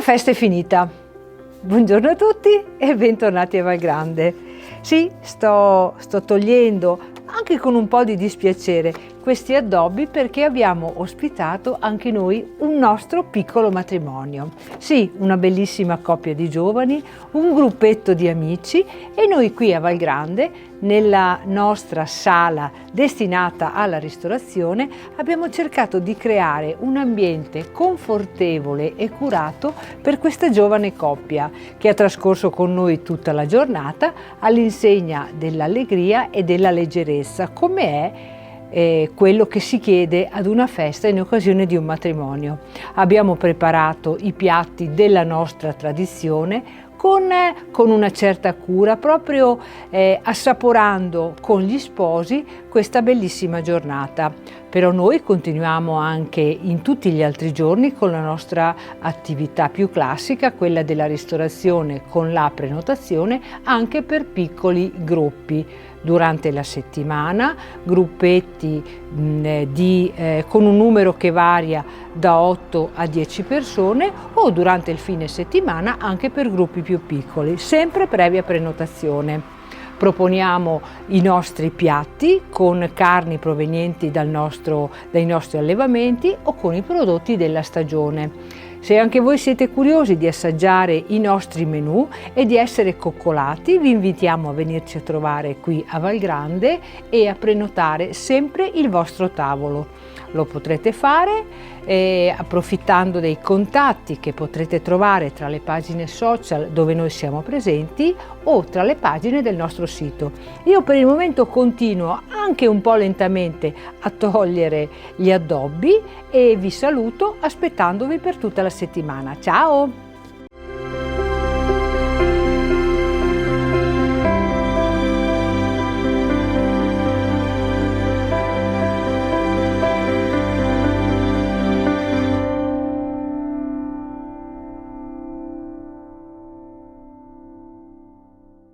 festa è finita. Buongiorno a tutti e bentornati a Val Grande. Sì, sto togliendo, anche con un po' di dispiacere, questi addobbi perché abbiamo ospitato anche noi un nostro piccolo matrimonio. Sì, una bellissima coppia di giovani, un gruppetto di amici e noi qui a Val Grande, nella nostra sala destinata alla ristorazione, abbiamo cercato di creare un ambiente confortevole e curato per questa giovane coppia che ha trascorso con noi tutta la giornata all'insegna dell'allegria e della leggerezza, come è quello che si chiede ad una festa in occasione di un matrimonio. Abbiamo preparato i piatti della nostra tradizione con una certa cura, proprio assaporando con gli sposi questa bellissima giornata. Però noi continuiamo anche in tutti gli altri giorni con la nostra attività più classica, quella della ristorazione con la prenotazione anche per piccoli gruppi. Durante la settimana, gruppetti con un numero che varia da 8 a 10 persone o durante il fine settimana anche per gruppi più piccoli, sempre previa prenotazione. Proponiamo i nostri piatti con carni provenienti dai nostri allevamenti o con i prodotti della stagione. Se anche voi siete curiosi di assaggiare i nostri menù e di essere coccolati, vi invitiamo a venirci a trovare qui a Val Grande e a prenotare sempre il vostro tavolo. Lo potrete fare approfittando dei contatti che potrete trovare tra le pagine social dove noi siamo presenti o tra le pagine del nostro sito. Io per il momento continuo anche un po' lentamente a togliere gli addobbi e vi saluto aspettandovi per tutta la settimana. Ciao!